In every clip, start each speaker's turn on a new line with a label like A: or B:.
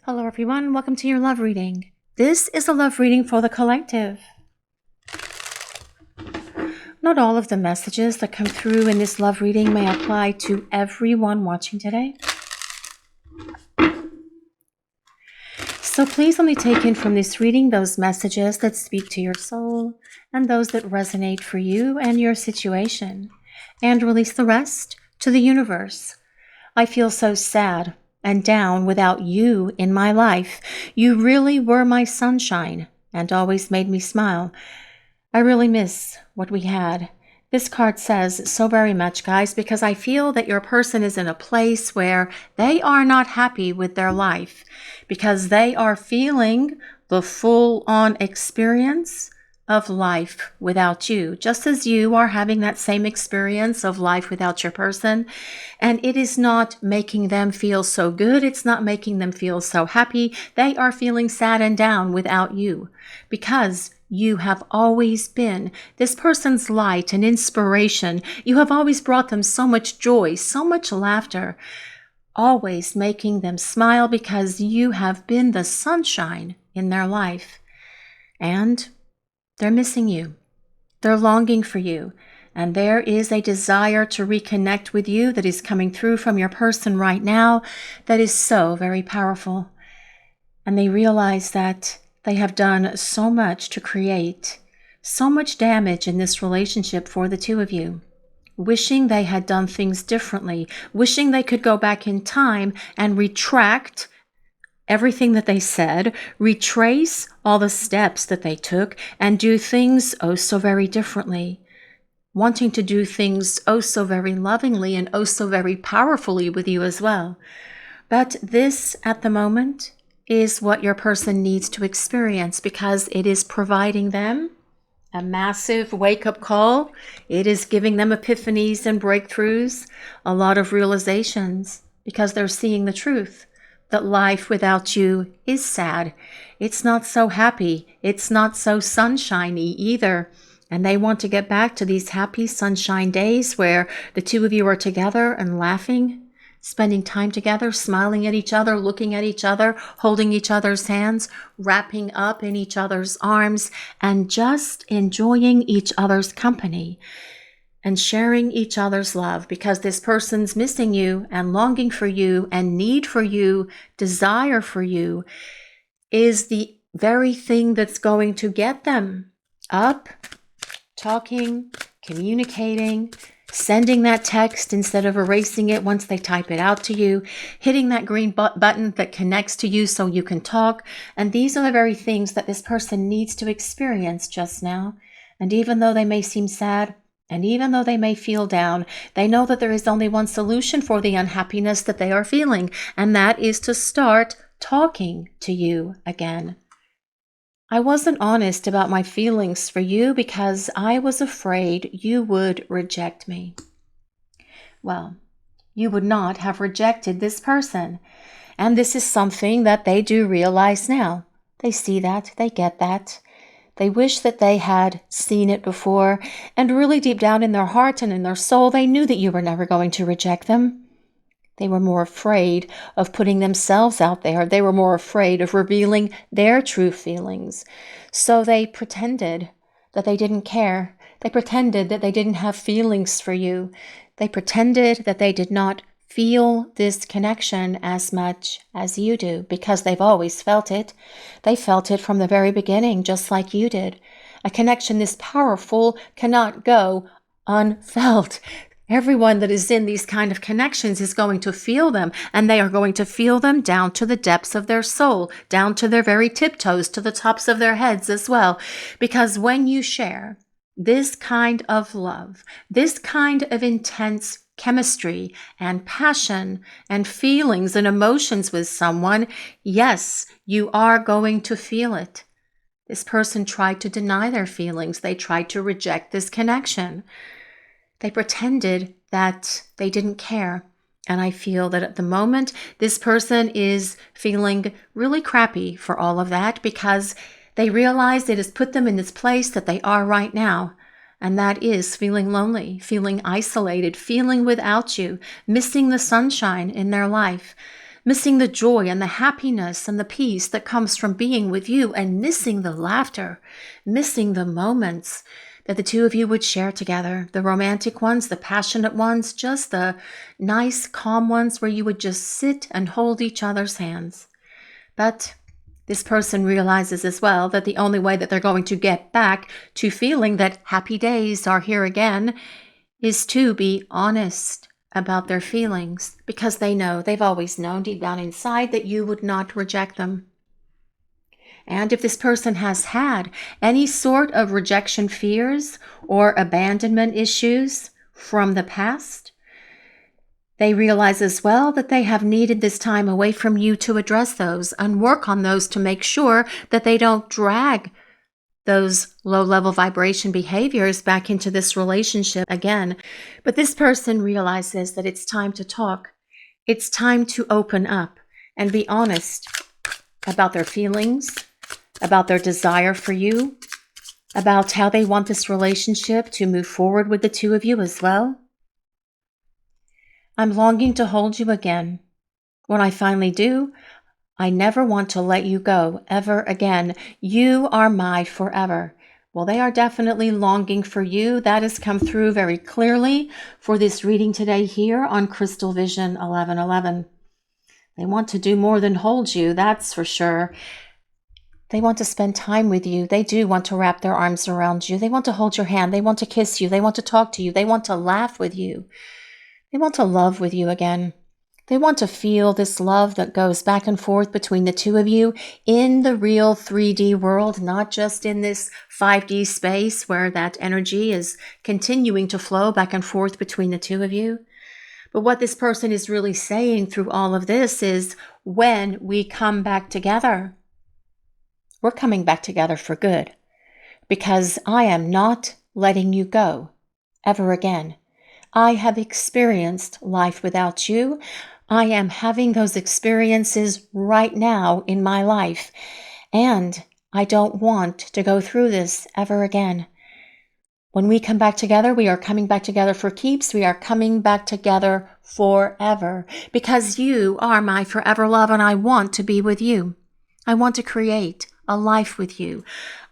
A: Hello, everyone. Welcome to your love reading. This is a love reading for the collective. Not all of the messages that come through in this love reading may apply to everyone watching today. So please only take in from this reading those messages that speak to your soul and those that resonate for you and your situation, and release the rest to the universe. I feel so sad and down without you in my life. You really were my sunshine and always made me smile. I really miss what we had. This card says so very much, guys, because I feel that your person is in a place where they are not happy with their life because they are feeling the full-on experience of life without you, just as you are having that same experience of life without your person. And it is not making them feel so good. It's not making them feel so happy. They are feeling sad and down without you because you have always been this person's light and inspiration. You have always brought them so much joy, so much laughter, always making them smile because you have been the sunshine in their life. And they're missing you. They're longing for you. And there is a desire to reconnect with you that is coming through from your person right now that is so very powerful. And they realize that they have done so much to create so much damage in this relationship for the two of you. Wishing they had done things differently, wishing they could go back in time and retract everything that they said, retrace all the steps that they took, and do things oh so very differently. Wanting to do things oh so very lovingly and oh so very powerfully with you as well. But this, at the moment, is what your person needs to experience because it is providing them a massive wake-up call. It is giving them epiphanies and breakthroughs, a lot of realizations, because they're seeing the truth. That life without you is sad. It's not so happy. It's not so sunshiny either. And they want to get back to these happy sunshine days where the two of you are together and laughing, spending time together, smiling at each other, looking at each other, holding each other's hands, wrapping up in each other's arms, and just enjoying each other's company. And sharing each other's love because this person's missing you and longing for you and need for you, desire for you is the very thing that's going to get them up, talking, communicating, sending that text instead of erasing it once they type it out to you, hitting that green button that connects to you so you can talk. And these are the very things that this person needs to experience just now. And even though they may seem sad, and even though they may feel down, they know that there is only one solution for the unhappiness that they are feeling, and that is to start talking to you again. I wasn't honest about my feelings for you because I was afraid you would reject me. Well, you would not have rejected this person, and this is something that they do realize now. They see that, they get that. They wish that they had seen it before, and really deep down in their heart and in their soul, they knew that you were never going to reject them. They were more afraid of putting themselves out there. They were more afraid of revealing their true feelings. So they pretended that they didn't care. They pretended that they didn't have feelings for you. They pretended that they did not feel this connection as much as you do because they've always felt it. They felt it from the very beginning, just like you did. A connection this powerful cannot go unfelt. Everyone that is in these kind of connections is going to feel them, and they are going to feel them down to the depths of their soul, down to their very tiptoes, to the tops of their heads as well. Because when you share this kind of love, this kind of intense chemistry and passion and feelings and emotions with someone, yes, you are going to feel it. This person tried to deny their feelings. They tried to reject this connection. They pretended that they didn't care. And I feel that at the moment, this person is feeling really crappy for all of that because they realize it has put them in this place that they are right now. And that is feeling lonely, feeling isolated, feeling without you, missing the sunshine in their life, missing the joy and the happiness and the peace that comes from being with you, and missing the laughter, missing the moments that the two of you would share together, the romantic ones, the passionate ones, just the nice, calm ones where you would just sit and hold each other's hands. But this person realizes as well that the only way that they're going to get back to feeling that happy days are here again is to be honest about their feelings, because they've always known deep down inside that you would not reject them. And if this person has had any sort of rejection fears or abandonment issues from the past, they realize as well that they have needed this time away from you to address those and work on those to make sure that they don't drag those low-level vibration behaviors back into this relationship again. But this person realizes that it's time to talk. It's time to open up and be honest about their feelings, about their desire for you, about how they want this relationship to move forward with the two of you as well. I'm longing to hold you again. When I finally do, I never want to let you go ever again. You are my forever. Well, they are definitely longing for you. That has come through very clearly for this reading today here on Crystal Vision 1111. They want to do more than hold you, that's for sure. They want to spend time with you. They do want to wrap their arms around you. They want to hold your hand. They want to kiss you. They want to talk to you. They want to laugh with you. They want to love with you again. They want to feel this love that goes back and forth between the two of you in the real 3D world, not just in this 5D space where that energy is continuing to flow back and forth between the two of you. But what this person is really saying through all of this is, when we come back together, we're coming back together for good, because I am not letting you go ever again. I have experienced life without you. I am having those experiences right now in my life, and I don't want to go through this ever again. When we come back together, we are coming back together for keeps. We are coming back together forever, because you are my forever love, and I want to be with you. I want to create a life with you.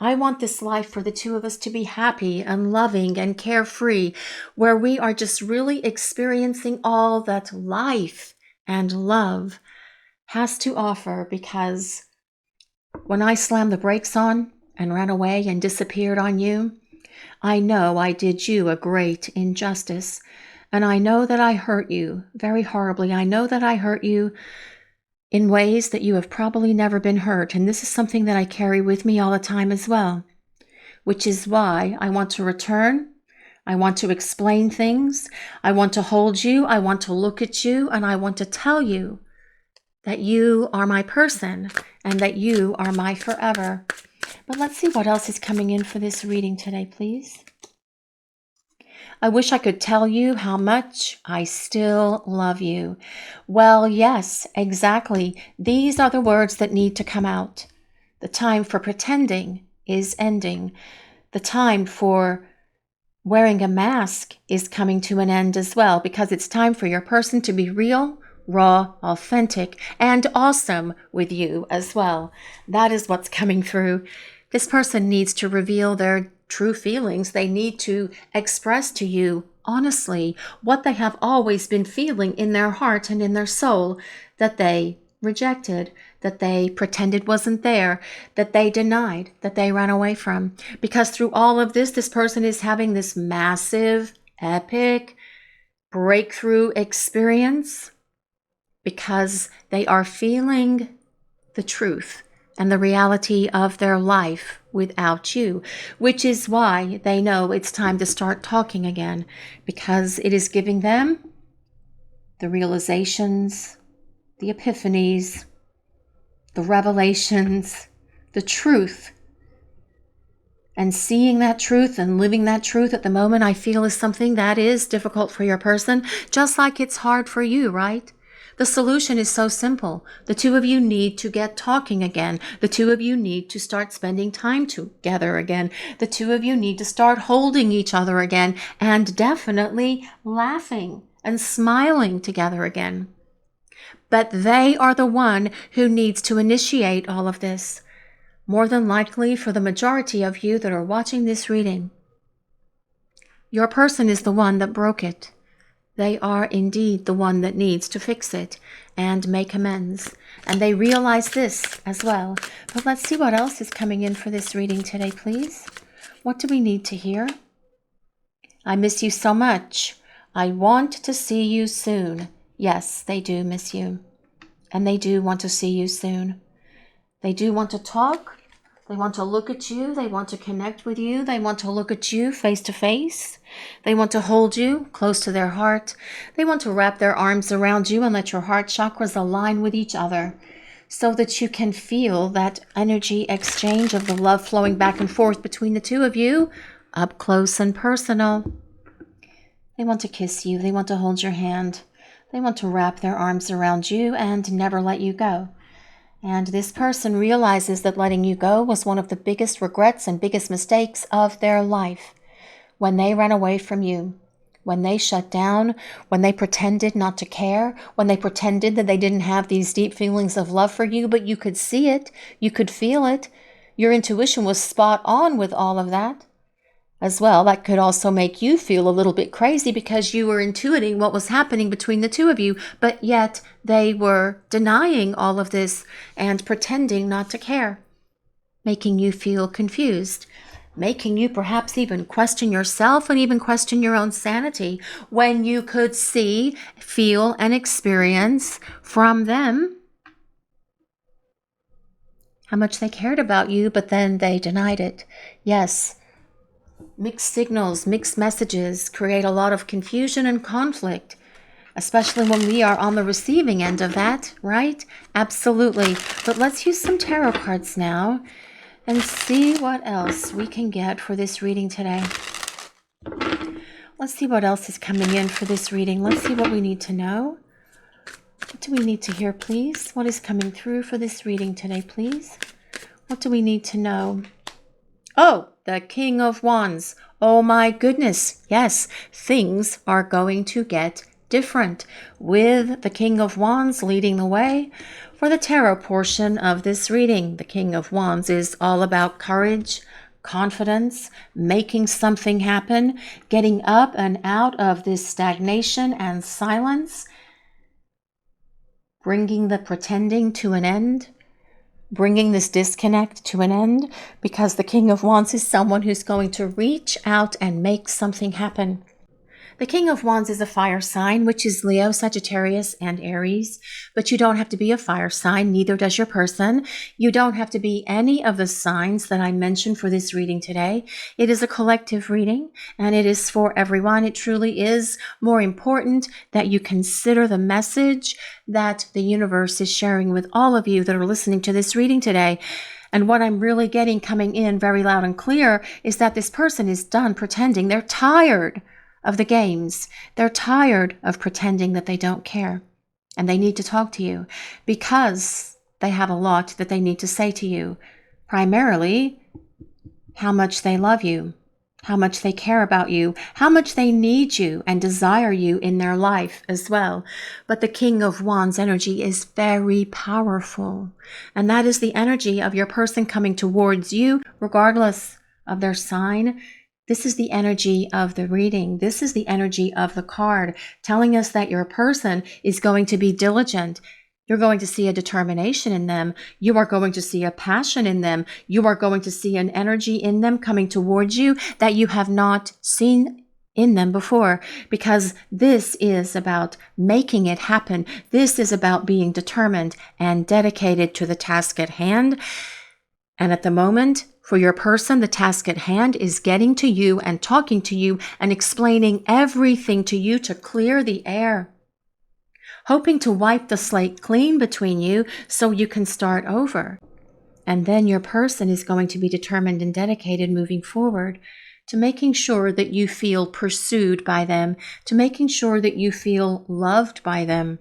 A: I want this life for the two of us to be happy and loving and carefree, where we are just really experiencing all that life and love has to offer. Because when I slammed the brakes on and ran away and disappeared on you, I know I did you a great injustice, and I know that I hurt you very horribly. I know that I hurt you in ways that you have probably never been hurt, and this is something that I carry with me all the time as well, which is why I want to return. I want to explain things. I want to hold you. I want to look at you, and I want to tell you that you are my person and that you are my forever. But let's see what else is coming in for this reading today, please. I wish I could tell you how much I still love you. Well, yes, exactly. These are the words that need to come out. The time for pretending is ending. The time for wearing a mask is coming to an end as well, because it's time for your person to be real, raw, authentic, and awesome with you as well. That is what's coming through. This person needs to reveal their true feelings. They need to express to you honestly what they have always been feeling in their heart and in their soul, that they rejected, that they pretended wasn't there, that they denied, that they ran away from. Because through all of this, this person is having this massive, epic breakthrough experience, because they are feeling the truth and the reality of their life without you, which is why they know it's time to start talking again, because it is giving them the realizations, the epiphanies, the revelations, the truth. And seeing that truth and living that truth at the moment, I feel, is something that is difficult for your person, just like it's hard for you, right? The solution is so simple. The two of you need to get talking again. The two of you need to start spending time together again. The two of you need to start holding each other again, and definitely laughing and smiling together again. but they are the one who needs to initiate all of this. More than likely, for the majority of you that are watching this reading, your person is the one that broke it. They are indeed the one that needs to fix it and make amends. And they realize this as well. But let's see what else is coming in for this reading today, please. What do we need to hear? I miss you so much. I want to see you soon. Yes, they do miss you. And they do want to see you soon. They do want to talk. They want to look at you. They want to connect with you. They want to look at you face to face. They want to hold you close to their heart. They want to wrap their arms around you and let your heart chakras align with each other so that you can feel that energy exchange of the love flowing back and forth between the two of you, up close and personal. They want to kiss you. They want to hold your hand. They want to wrap their arms around you and never let you go. And this person realizes that letting you go was one of the biggest regrets and biggest mistakes of their life. When they ran away from you, when they shut down, when they pretended not to care, when they pretended that they didn't have these deep feelings of love for you, but you could see it, you could feel it. Your intuition was spot on with all of that. As well, that could also make you feel a little bit crazy because you were intuiting what was happening between the two of you, but yet they were denying all of this and pretending not to care, making you feel confused, making you perhaps even question yourself and even question your own sanity when you could see, feel, and experience from them how much they cared about you, but then they denied it. Yes. Mixed signals, mixed messages create a lot of confusion and conflict, especially when we are on the receiving end of that, right? Absolutely. But let's use some tarot cards now and see what else we can get for this reading today. Let's see what else is coming in for this reading. Let's see what we need to know. What do we need to hear, please? What is coming through for this reading today, please? What do we need to know? Oh, the King of Wands. Oh my goodness. Yes, things are going to get different with the King of Wands leading the way for the tarot portion of this reading. The King of Wands is all about courage, confidence, making something happen, getting up and out of this stagnation and silence, bringing the pretending to an end, bringing this disconnect to an end, because the King of Wands is someone who's going to reach out and make something happen. The King of Wands is a fire sign, which is Leo, Sagittarius, and Aries. But you don't have to be a fire sign, neither does your person. You don't have to be any of the signs that I mentioned for this reading today. It is a collective reading, and it is for everyone. It truly is more important that you consider the message that the universe is sharing with all of you that are listening to this reading today. And what I'm really getting coming in very loud and clear is that this person is done pretending. They're tired of the games. They're tired of pretending that they don't care. And they need to talk to you because they have a lot that they need to say to you. Primarily, how much they love you, how much they care about you, how much they need you and desire you in their life as well. But the King of Wands energy is very powerful. And that is the energy of your person coming towards you, regardless of their sign. This is the energy of the reading. This is the energy of the card, telling us that your person is going to be diligent. You're going to see a determination in them. You are going to see a passion in them. You are going to see an energy in them coming towards you that you have not seen in them before, because this is about making it happen. This is about being determined and dedicated to the task at hand. And at the moment, for your person, the task at hand is getting to you and talking to you and explaining everything to you to clear the air, hoping to wipe the slate clean between you so you can start over. And then your person is going to be determined and dedicated moving forward to making sure that you feel pursued by them, to making sure that you feel loved by them,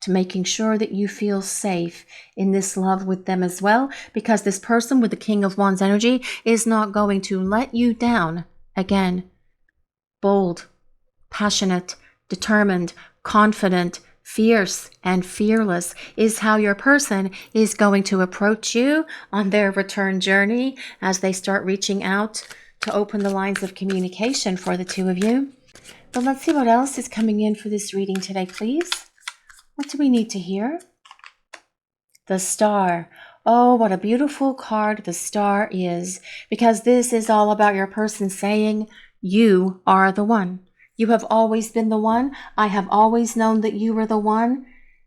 A: to making sure that you feel safe in this love with them as well, because this person with the King of Wands energy is not going to let you down again. Bold, passionate, determined, confident, fierce and fearless is how your person is going to approach you on their return journey as they start reaching out to open the lines of communication for the two of you. But let's see what else is coming in for this reading today, please. What do we need to hear? The Star. Oh, what a beautiful card the Star is, because this is all about your person saying, you are the one. You have always been the one. I have always known that you were the one,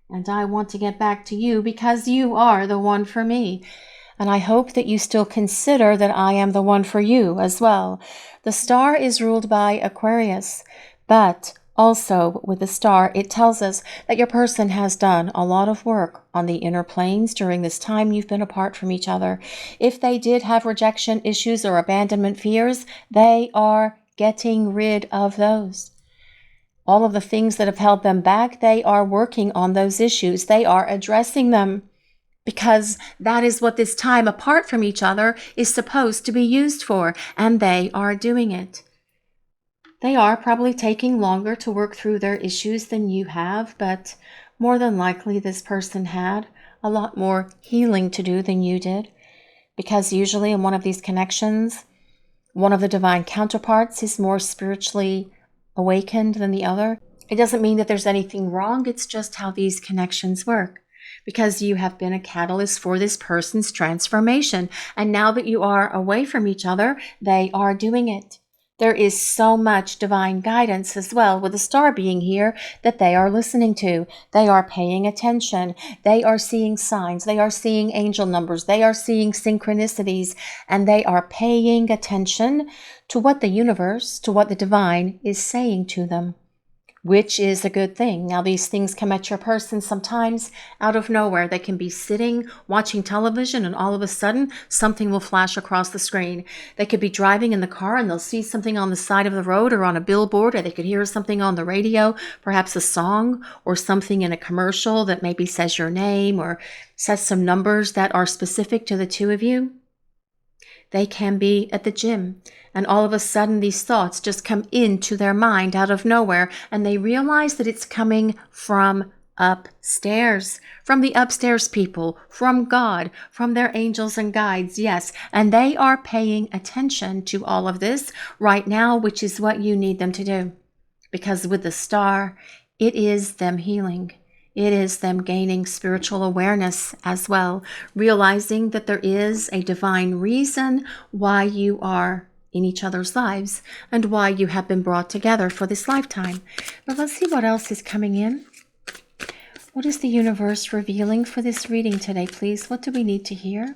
A: and I want to get back to you because you are the one for me. And I hope that you still consider that I am the one for you as well. The Star is ruled by Aquarius, but also with the Star, it tells us that your person has done a lot of work on the inner planes during this time you've been apart from each other. If they did have rejection issues or abandonment fears, they are getting rid of those. All of the things that have held them back, they are working on those issues. They are addressing them because that is what this time apart from each other is supposed to be used for, and they are doing it. They are probably taking longer to work through their issues than you have, but more than likely this person had a lot more healing to do than you did, because usually in one of these connections, one of the divine counterparts is more spiritually awakened than the other. It doesn't mean that there's anything wrong. It's just how these connections work, because you have been a catalyst for this person's transformation. And now that you are away from each other, they are doing it. There is so much divine guidance as well with the Star being here that they are listening to. They are paying attention. They are seeing signs. They are seeing angel numbers. They are seeing synchronicities, and they are paying attention to what the universe, to what the divine is saying to them, which is a good thing. Now, these things come at your person sometimes out of nowhere. They can be sitting, watching television, and all of a sudden, something will flash across the screen. They could be driving in the car, and they'll see something on the side of the road or on a billboard, or they could hear something on the radio, perhaps a song or something in a commercial that maybe says your name or says some numbers that are specific to the two of you. They can be at the gym, and all of a sudden these thoughts just come into their mind out of nowhere, and they realize that it's coming from upstairs, from the upstairs people, from God, from their angels and guides, yes, and they are paying attention to all of this right now, which is what you need them to do, because with the Star, it is them healing. It is them gaining spiritual awareness as well, realizing that there is a divine reason why you are in each other's lives and why you have been brought together for this lifetime. But let's see what else is coming in. What is the universe revealing for this reading today, please? What do we need to hear?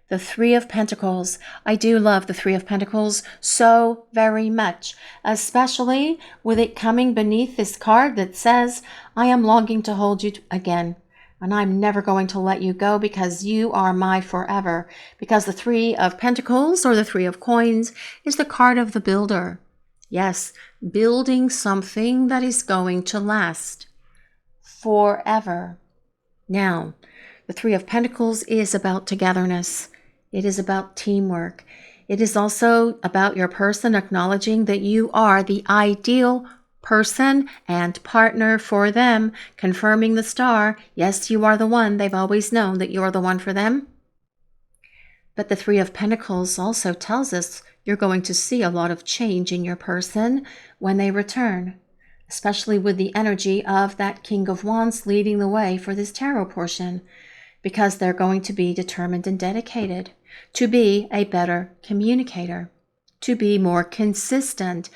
A: The Three of Pentacles. I do love the Three of Pentacles so very much, especially with it coming beneath this card that says, I am longing to hold you again, and I'm never going to let you go because you are my forever. Because the Three of Pentacles, or the Three of Coins, is the card of the builder. Yes, building something that is going to last forever. Now, the Three of Pentacles is about togetherness. It is about teamwork. It is also about your person acknowledging that you are the ideal person and partner for them, confirming the Star. Yes, you are the one. They've always known that you are the one for them. But the Three of Pentacles also tells us you're going to see a lot of change in your person when they return, especially with the energy of that King of Wands leading the way for this tarot portion, because they're going to be determined and dedicated to be a better communicator, to be more consistent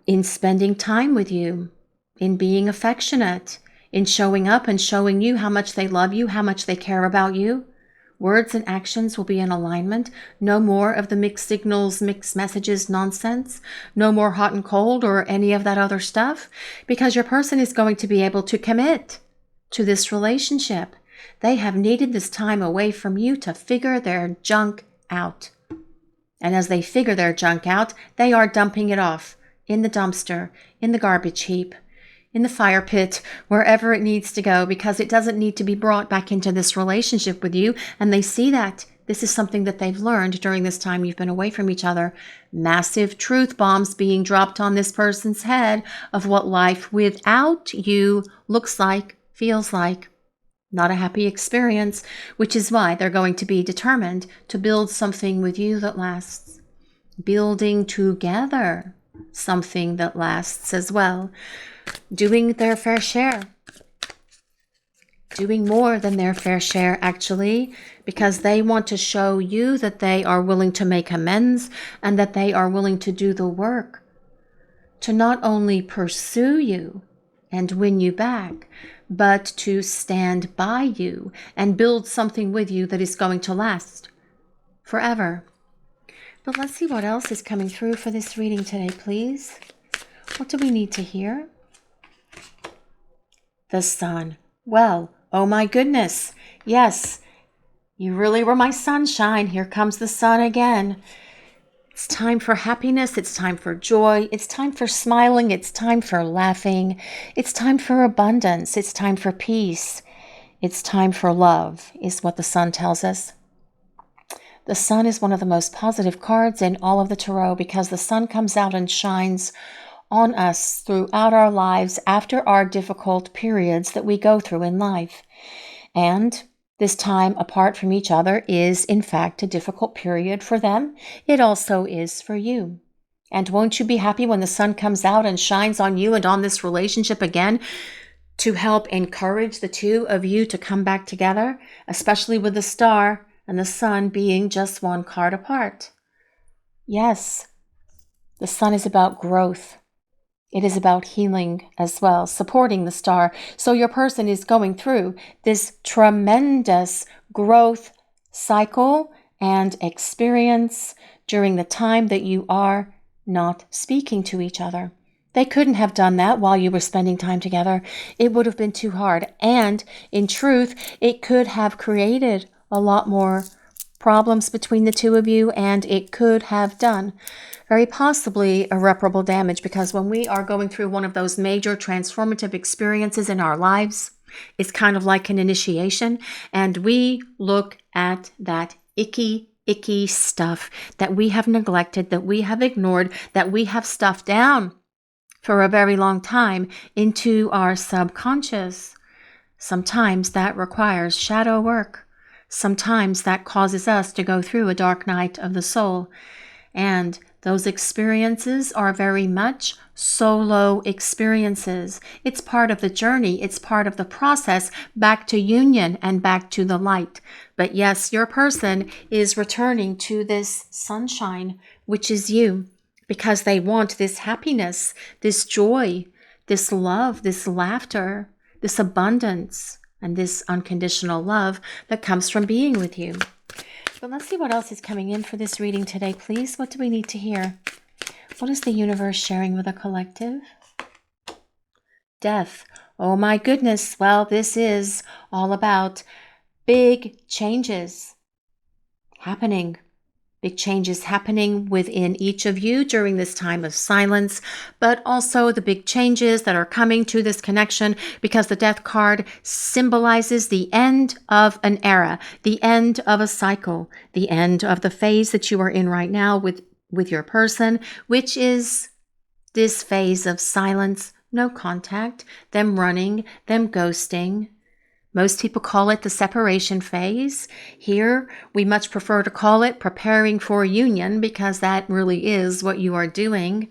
A: in spending time with you, in being affectionate, in showing up and showing you how much they love you, how much they care about you. Words and actions will be in alignment. No more of the mixed signals, mixed messages nonsense. No more hot and cold or any of that other stuff, because your person is going to be able to commit to this relationship. They have needed this time away from you to figure their junk out. And as they figure their junk out, they are dumping it off in the dumpster, in the garbage heap, in the fire pit, wherever it needs to go, because it doesn't need to be brought back into this relationship with you. And they see that This is something that they've learned during this time you've been away from each other. Massive truth bombs being dropped on this person's head of what life without you looks like, feels like. Not a happy experience, which is why they're going to be determined to build something with you that lasts. Building together something that lasts as well. Doing their fair share. Doing more than their fair share, actually, because they want to show you that they are willing to make amends and that they are willing to do the work to not only pursue you and win you back, but to stand by you and build something with you that is going to last forever. But let's see what else is coming through for this reading today, please. What do we need to hear? The sun. Well, oh my goodness. Yes, you really were my sunshine. Here comes the sun again. It's time for happiness. It's time for joy. It's time for smiling. It's time for laughing. It's time for abundance. It's time for peace. It's time for love, is what the sun tells us. The sun is one of the most positive cards in all of the tarot because the sun comes out and shines on us throughout our lives after our difficult periods that we go through in life. And this time apart from each other is, in fact, a difficult period for them. It also is for you. And won't you be happy when the sun comes out and shines on you and on this relationship again to help encourage the two of you to come back together, especially with the star and the sun being just one card apart? Yes, the sun is about growth. It is about healing as well, supporting the star. So your person is going through this tremendous growth cycle and experience during the time that you are not speaking to each other. They couldn't have done that while you were spending time together. It would have been too hard. And in truth, it could have created a lot more problems between the two of you, and it could have done very possibly irreparable damage, because when we are going through one of those major transformative experiences in our lives, it's kind of like an initiation, and we look at that icky stuff that we have neglected, that we have ignored, that we have stuffed down for a very long time into our subconscious. Sometimes that requires shadow work. Sometimes that causes us to go through a dark night of the soul. And those experiences are very much solo experiences. It's part of the journey. It's part of the process back to union and back to the light. But yes, your person is returning to this sunshine, which is you, because they want this happiness, this joy, this love, this laughter, this abundance, and this unconditional love that comes from being with you. But let's see what else is coming in for this reading today, please. What do we need to hear? What is the universe sharing with the collective? Death. Oh my goodness. Well, this is all about big changes happening. Big changes happening within each of you during this time of silence, but also the big changes that are coming to this connection, because the death card symbolizes the end of an era, the end of a cycle, the end of the phase that you are in right now with your person, which is this phase of silence, no contact, them running, them ghosting. Most people call it the separation phase. Here, we much prefer to call it preparing for union, because that really is what you are doing.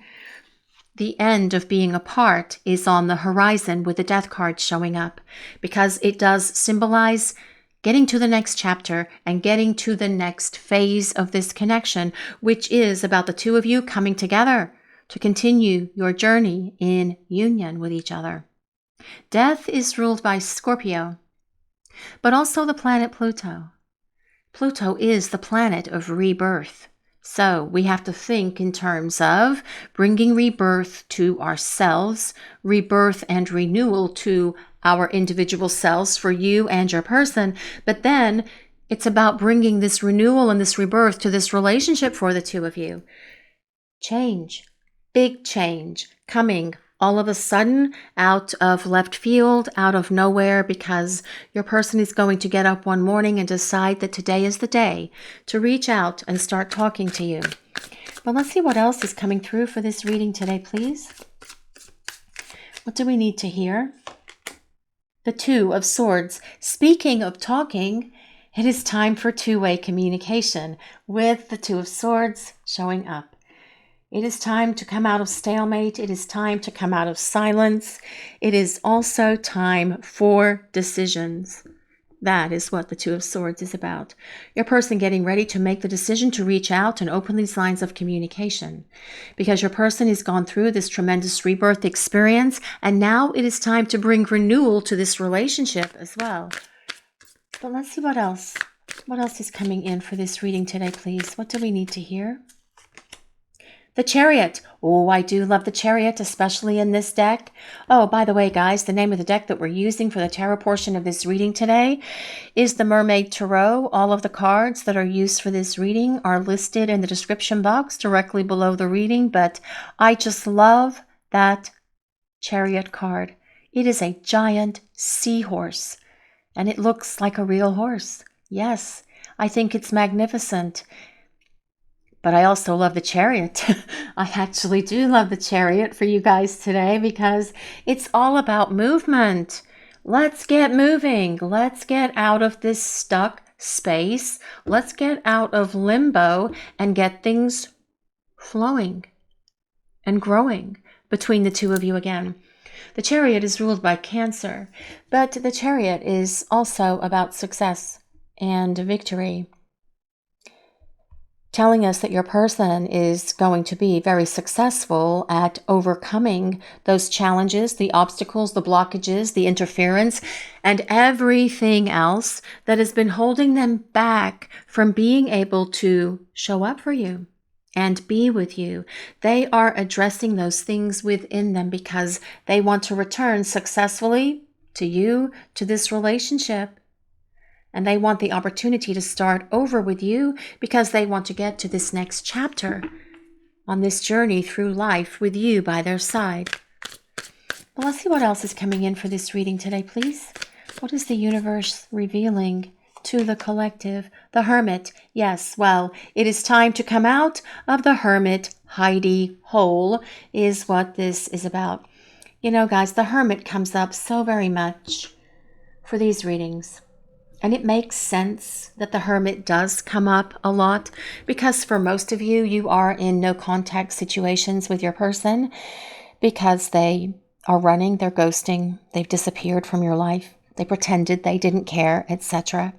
A: The end of being apart is on the horizon with the death card showing up, because it does symbolize getting to the next chapter and getting to the next phase of this connection, which is about the two of you coming together to continue your journey in union with each other. Death is ruled by Scorpio, but also the planet Pluto. Pluto is the planet of rebirth. So we have to think in terms of bringing rebirth to ourselves, rebirth and renewal to our individual selves for you and your person. But then it's about bringing this renewal and this rebirth to this relationship for the two of you. Change, big change coming all of a sudden, out of left field, out of nowhere, because your person is going to get up one morning and decide that today is the day to reach out and start talking to you. But let's see what else is coming through for this reading today, please. What do we need to hear? The Two of Swords. Speaking of talking, it is time for two-way communication with the Two of Swords showing up. It is time to come out of stalemate. It is time to come out of silence. It is also time for decisions. That is what the Two of Swords is about. Your person getting ready to make the decision to reach out and open these lines of communication. Because your person has gone through this tremendous rebirth experience, and now it is time to bring renewal to this relationship as well. But let's see what else. What else is coming in for this reading today, please? What do we need to hear? The Chariot. Oh, I do love the Chariot, especially in this deck. Oh, by the way, guys, the name of the deck that we're using for the tarot portion of this reading today is the Mermaid Tarot. All of the cards that are used for this reading are listed in the description box directly below the reading, but I just love that Chariot card. It is a giant seahorse, and it looks like a real horse. Yes, I think it's magnificent. But I also love the Chariot. I actually do love the Chariot for you guys today because it's all about movement. Let's get moving. Let's get out of this stuck space. Let's get out of limbo and get things flowing and growing between the two of you again. The Chariot is ruled by Cancer, but the Chariot is also about success and victory, telling us that your person is going to be very successful at overcoming those challenges, the obstacles, the blockages, the interference, and everything else that has been holding them back from being able to show up for you and be with you. They are addressing those things within them because they want to return successfully to you, to this relationship. And they want the opportunity to start over with you because they want to get to this next chapter on this journey through life with you by their side. Well, let's see what else is coming in for this reading today, please. What is the universe revealing to the collective? The Hermit. Yes, well, it is time to come out of the Hermit hidey hole is what this is about. You know, guys, the Hermit comes up so very much for these readings. And it makes sense that the Hermit does come up a lot because for most of you, you are in no contact situations with your person because they are running, they're ghosting, they've disappeared from your life, they pretended they didn't care, etc.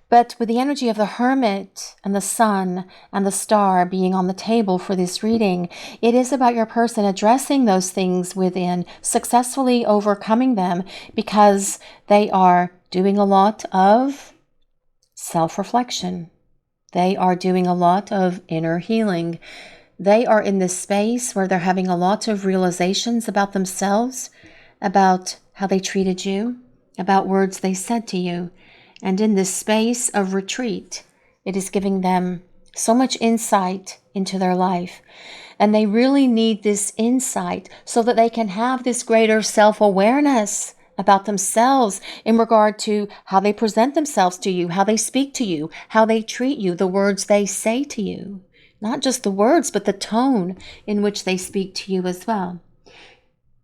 A: But with the energy of the Hermit and the Sun and the Star being on the table for this reading, it is about your person addressing those things within, successfully overcoming them because they are doing a lot of self-reflection. They are doing a lot of inner healing. They are in this space where they're having a lot of realizations about themselves, about how they treated you, about words they said to you. And in this space of retreat, it is giving them so much insight into their life. And they really need this insight so that they can have this greater self-awareness about themselves in regard to how they present themselves to you, how they speak to you, how they treat you, the words they say to you. Not just the words, but the tone in which they speak to you as well.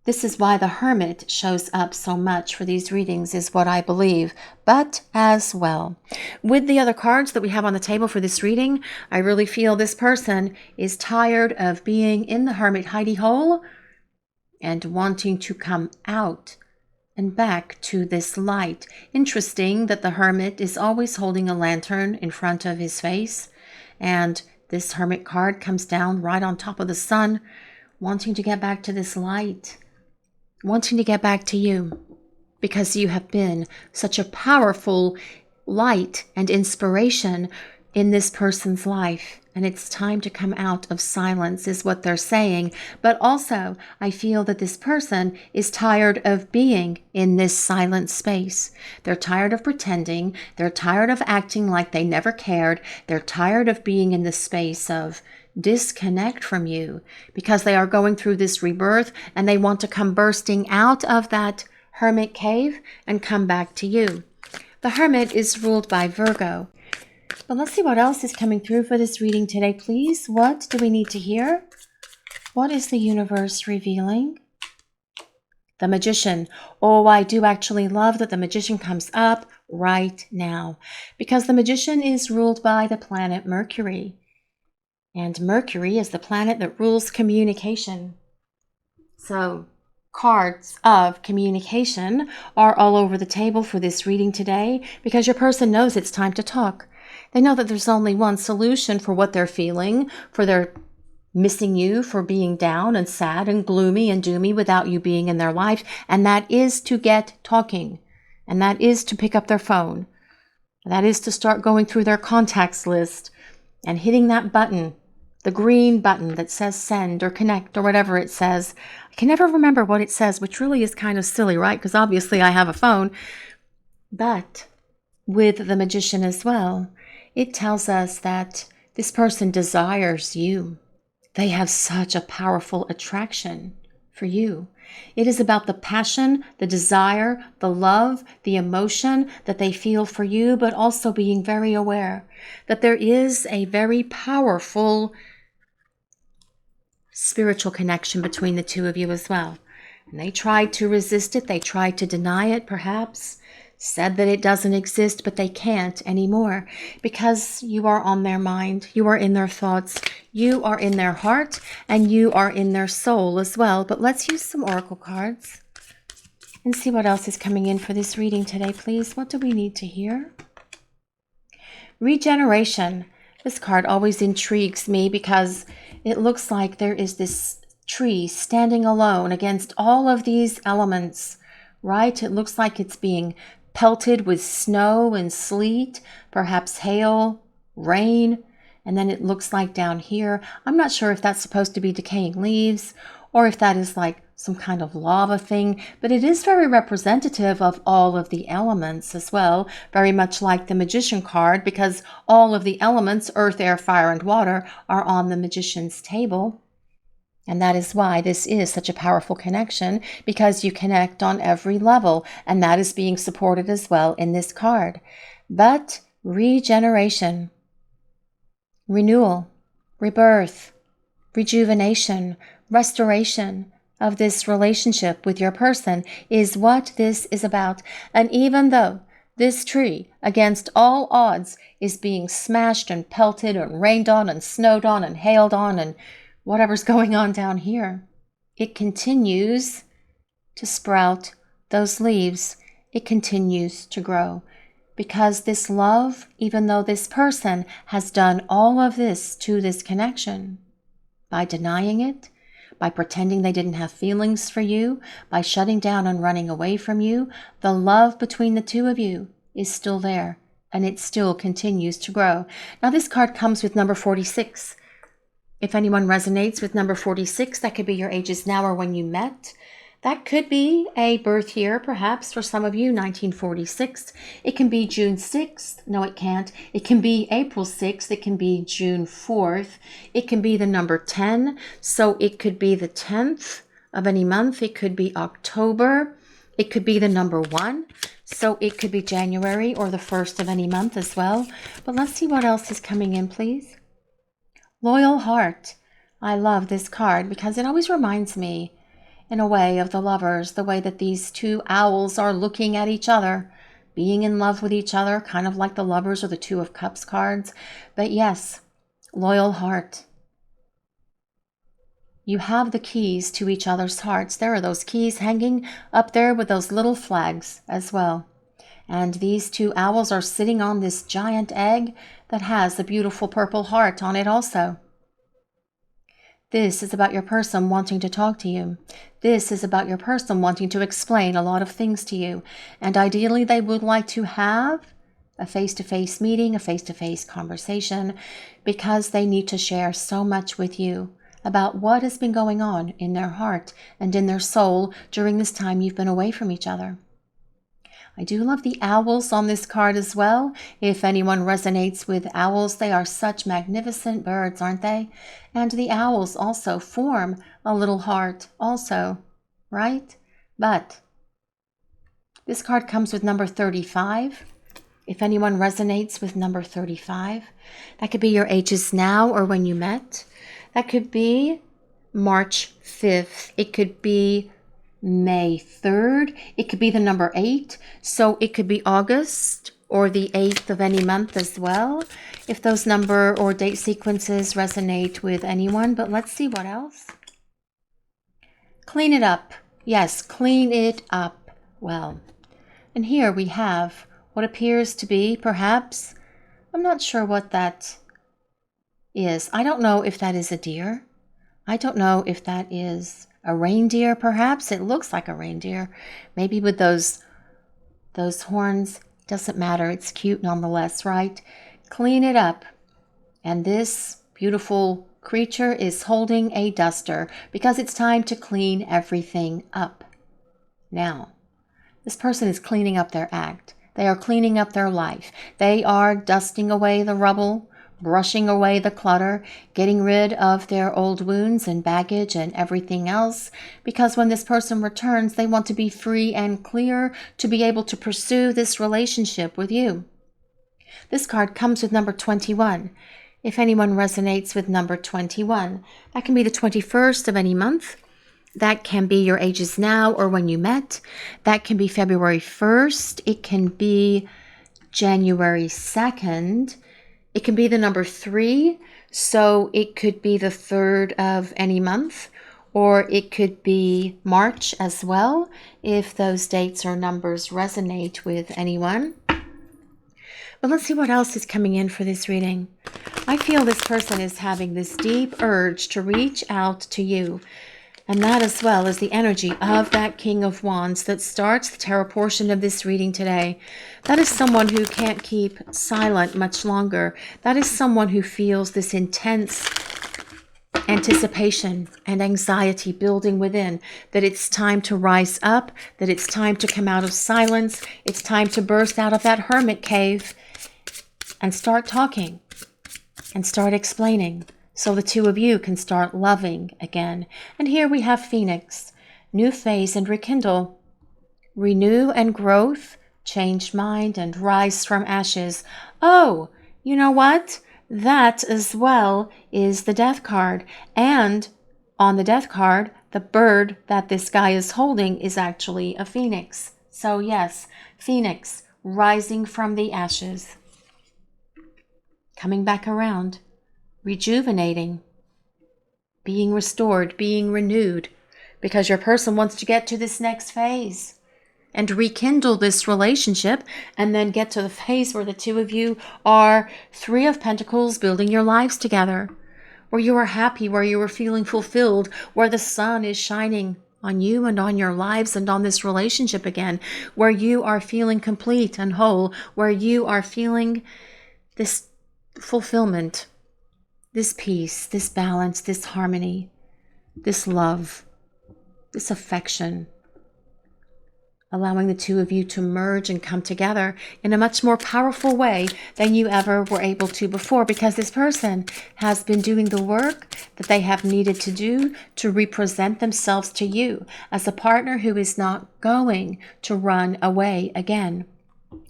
A: This is why the Hermit shows up so much for these readings, is what I believe. But as well, with the other cards that we have on the table for this reading, I really feel this person is tired of being in the Hermit hidey hole and wanting to come out and back to this light. Interesting that the Hermit is always holding a lantern in front of his face, and this Hermit card comes down right on top of the Sun, wanting to get back to this light, wanting to get back to you, because you have been such a powerful light and inspiration in this person's life. And it's time to come out of silence is what they're saying. But also, I feel that this person is tired of being in this silent space. They're tired of pretending. They're tired of acting like they never cared. They're tired of being in the space of disconnect from you because they are going through this rebirth and they want to come bursting out of that hermit cave and come back to you. The hermit is ruled by Virgo. But let's see what else is coming through for this reading today, please. What do we need to hear? What is the universe revealing? The Magician. Oh, I do actually love that the Magician comes up right now because the Magician is ruled by the planet Mercury. And Mercury is the planet that rules communication. So cards of communication are all over the table for this reading today because your person knows it's time to talk. They know that there's only one solution for what they're feeling, for their missing you, for being down and sad and gloomy and doomy without you being in their life, and that is to get talking, and that is to pick up their phone. That is to start going through their contacts list and hitting that button, the green button that says send or connect or whatever it says. I can never remember what it says, which really is kind of silly, right? Because obviously I have a phone. But with the Magician as well, it tells us that this person desires you. They have such a powerful attraction for you. It is about the passion, the desire, the love, the emotion that they feel for you, but also being very aware that there is a very powerful spiritual connection between the two of you as well. And they tried to resist it. They tried to deny it, perhaps, said that it doesn't exist, but they can't anymore because you are on their mind. You are in their thoughts. You are in their heart, and you are in their soul as well. But let's use some oracle cards and see what else is coming in for this reading today, please. What do we need to hear? Regeneration. This card always intrigues me because it looks like there is this tree standing alone against all of these elements, right? It looks like it's being pelted with snow and sleet, perhaps hail, rain, and then it looks like down here, I'm not sure if that's supposed to be decaying leaves or if that is like some kind of lava thing, but it is very representative of all of the elements as well, very much like the Magician card, because all of the elements, earth, air, fire, and water, are on the Magician's table. And that is why this is such a powerful connection, because you connect on every level, and that is being supported as well in this card. But regeneration, renewal, rebirth, rejuvenation, restoration of this relationship with your person is what this is about. And even though this tree, against all odds, is being smashed and pelted and rained on and snowed on and hailed on and whatever's going on down here, it continues to sprout those leaves. It continues to grow because this love, even though this person has done all of this to this connection, by denying it, by pretending they didn't have feelings for you, by shutting down and running away from you, the love between the two of you is still there and it still continues to grow. Now this card comes with number 46. If anyone resonates with number 46, that could be your ages now or when you met. That could be a birth year, perhaps, for some of you, 1946. It can be June 6th. No, it can't. It can be April 6th. It can be June 4th. It can be the number 10. So it could be the 10th of any month. It could be October. It could be the number 1. So it could be January or the 1st of any month as well. But let's see what else is coming in, please. Loyal heart. I love this card because it always reminds me, in a way, of the lovers, the way that these two owls are looking at each other, being in love with each other, kind of like the Lovers or the Two of Cups cards. But yes, loyal heart. You have the keys to each other's hearts. There are those keys hanging up there with those little flags as well. And these two owls are sitting on this giant egg that has a beautiful purple heart on it also. This is about your person wanting to talk to you. This is about your person wanting to explain a lot of things to you. And ideally, they would like to have a face-to-face meeting, a face-to-face conversation, because they need to share so much with you about what has been going on in their heart and in their soul during this time you've been away from each other. I do love the owls on this card as well. If anyone resonates with owls, they are such magnificent birds, aren't they? And the owls also form a little heart also, right? But this card comes with number 35. If anyone resonates with number 35, that could be your ages now or when you met. That could be March 5th. It could be May 3rd. It could be the number 8. So it could be August or the 8th of any month as well, if those number or date sequences resonate with anyone. But let's see what else. Clean it up. Yes, clean it up well. And here we have what appears to be, perhaps, I'm not sure what that is. I don't know if that is a deer. I don't know if that is a reindeer, perhaps. It looks like a reindeer. Maybe with those horns. Doesn't matter. It's cute nonetheless, right? Clean it up. And this beautiful creature is holding a duster because it's time to clean everything up. Now, this person is cleaning up their act. They are cleaning up their life. They are dusting away the rubble, brushing away the clutter, getting rid of their old wounds and baggage and everything else, because when this person returns, they want to be free and clear to be able to pursue this relationship with you. This card comes with number 21. If anyone resonates with number 21, that can be the 21st of any month. That can be your ages now or when you met. That can be February 1st. It can be January 2nd. It can be the number 3. So it could be the 3rd of any month, or it could be March as well, if those dates or numbers resonate with anyone. But let's see what else is coming in for this reading. I feel this person is having this deep urge to reach out to you. And that as well is the energy of that King of Wands that starts the tarot portion of this reading today. That is someone who can't keep silent much longer. That is someone who feels this intense anticipation and anxiety building within, that it's time to rise up, that it's time to come out of silence, it's time to burst out of that hermit cave and start talking and start explaining, so the two of you can start loving again. And here we have Phoenix, new phase and rekindle, renew and growth, change mind and rise from ashes. Oh, you know what? That as well is the Death card. And on the Death card, the bird that this guy is holding is actually a phoenix. So yes, Phoenix, rising from the ashes, coming back around, rejuvenating, being restored, being renewed, because your person wants to get to this next phase and rekindle this relationship, and then get to the phase where the two of you are 3 of Pentacles, building your lives together, where you are happy, where you are feeling fulfilled, where the sun is shining on you and on your lives and on this relationship again, where you are feeling complete and whole, where you are feeling this fulfillment, this peace, this balance, this harmony, this love, this affection, allowing the two of you to merge and come together in a much more powerful way than you ever were able to before, because this person has been doing the work that they have needed to do to represent themselves to you as a partner who is not going to run away again.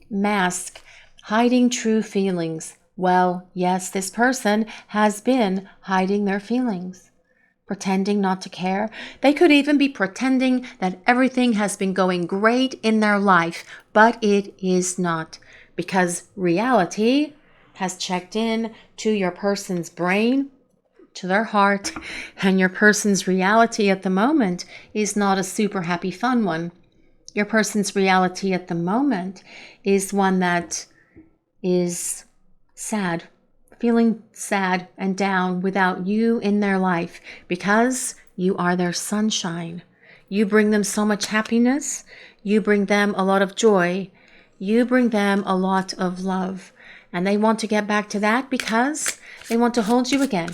A: Mask, hiding true feelings. Well, yes, this person has been hiding their feelings, pretending not to care. They could even be pretending that everything has been going great in their life, but it is not, because reality has checked in to your person's brain, to their heart, and your person's reality at the moment is not a super happy, fun one. Your person's reality at the moment is one that is sad, feeling sad and down without you in their life, because you are their sunshine. You bring them so much happiness. You bring them a lot of joy. You bring them a lot of love. And they want to get back to that because they want to hold you again.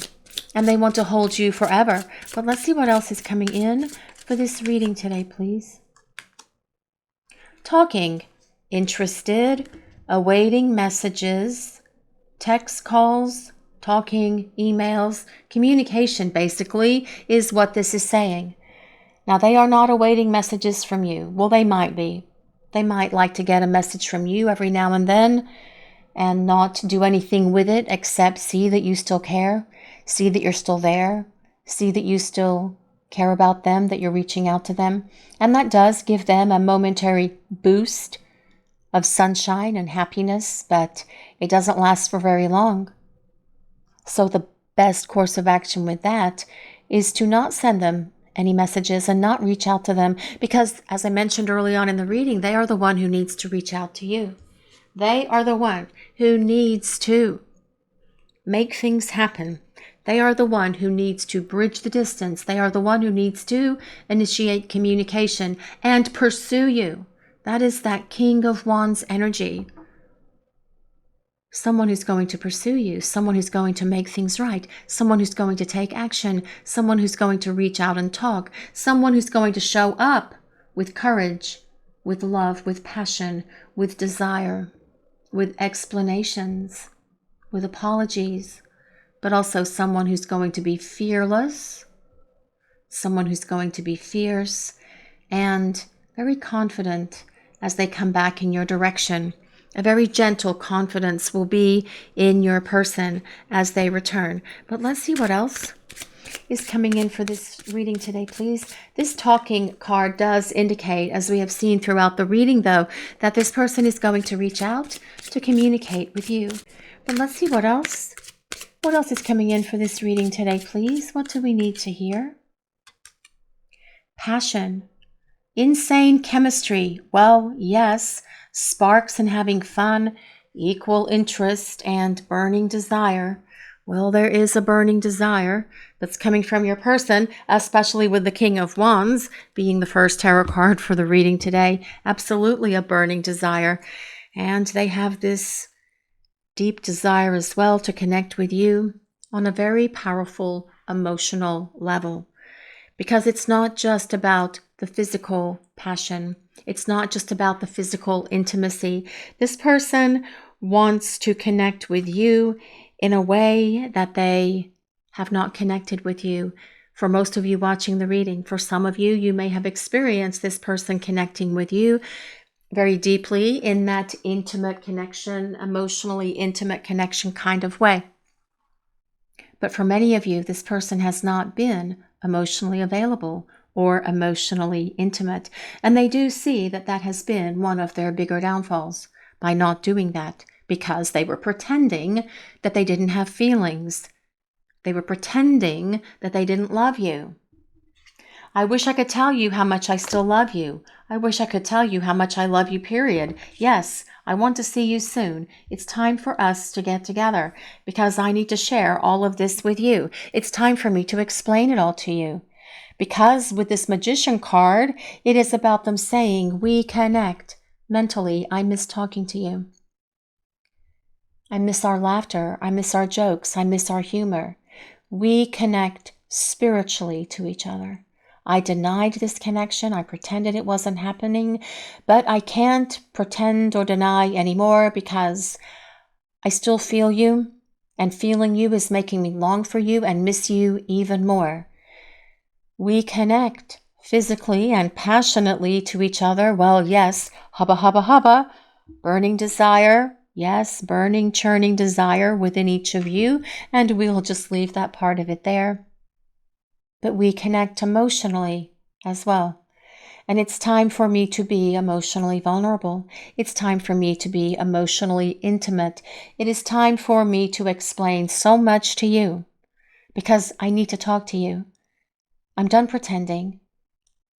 A: And they want to hold you forever. But let's see what else is coming in for this reading today, please. Talking. interested, awaiting messages, text calls, talking, emails, communication basically is what this is saying. Now, they are not awaiting messages from you. Well, they might be. They might like to get a message from you every now and then and not do anything with it except see that you still care, see that you're still there, see that you still care about them, that you're reaching out to them. And that does give them a momentary boost of sunshine and happiness, but it doesn't last for very long. So the best course of action with that is to not send them any messages and not reach out to them, because as I mentioned early on in the reading, they are the one who needs to reach out to you. They are the one who needs to make things happen. They are the one who needs to bridge the distance. They are the one who needs to initiate communication and pursue you. That is that King of Wands energy. Someone who's going to pursue you, someone who's going to make things right, someone who's going to take action, someone who's going to reach out and talk, someone who's going to show up with courage, with love, with passion, with desire, with explanations, with apologies, but also someone who's going to be fearless, someone who's going to be fierce and very confident as they come back in your direction. A very gentle confidence will be in your person as they return. But let's see what else is coming in for this reading today, please. This talking card does indicate, as we have seen throughout the reading, though, that this person is going to reach out to communicate with you. But let's see what else. What else is coming in for this reading today, please? What do we need to hear? Passion. Insane chemistry. Well, yes. Sparks and having fun, equal interest, and burning desire. Well, there is a burning desire that's coming from your person, especially with the King of Wands being the first tarot card for the reading today. Absolutely a burning desire. And they have this deep desire as well to connect with you on a very powerful emotional level. Because it's not just about the physical passion. It's not just about the physical intimacy. This person wants to connect with you in a way that they have not connected with you. For most of you watching the reading, for some of you, you may have experienced this person connecting with you very deeply in that intimate connection, emotionally intimate connection kind of way. But for many of you, this person has not been emotionally available or emotionally intimate. And they do see that that has been one of their bigger downfalls by not doing that, because they were pretending that they didn't have feelings. They were pretending that they didn't love you. I wish I could tell you how much I still love you. I wish I could tell you how much I love you, period. Yes, I want to see you soon. It's time for us to get together because I need to share all of this with you. It's time for me to explain it all to you. Because with this Magician card, it is about them saying, we connect. Mentally, I miss talking to you. I miss our laughter. I miss our jokes. I miss our humor. We connect spiritually to each other. I denied this connection. I pretended it wasn't happening, but I can't pretend or deny anymore because I still feel you, and feeling you is making me long for you and miss you even more. We connect physically and passionately to each other. Well, yes, hubba, hubba, hubba, burning desire. Yes, burning, churning desire within each of you. And we'll just leave that part of it there. But we connect emotionally as well. And it's time for me to be emotionally vulnerable. It's time for me to be emotionally intimate. It is time for me to explain so much to you because I need to talk to you. I'm done pretending.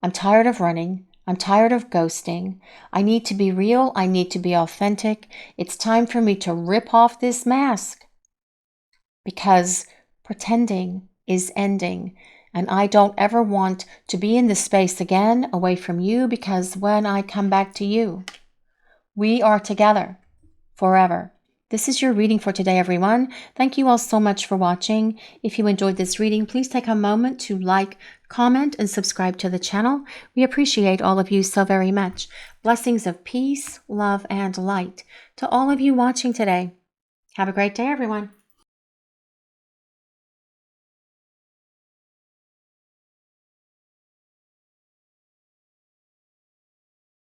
A: I'm tired of running. I'm tired of ghosting. I need to be real. I need to be authentic. It's time for me to rip off this mask because pretending is ending. And I don't ever want to be in this space again away from you, because when I come back to you, we are together forever. This is your reading for today, everyone. Thank you all so much for watching. If you enjoyed this reading, please take a moment to like, comment, and subscribe to the channel. We appreciate all of you so very much. Blessings of peace, love, and light to all of you watching today. Have a great day, everyone.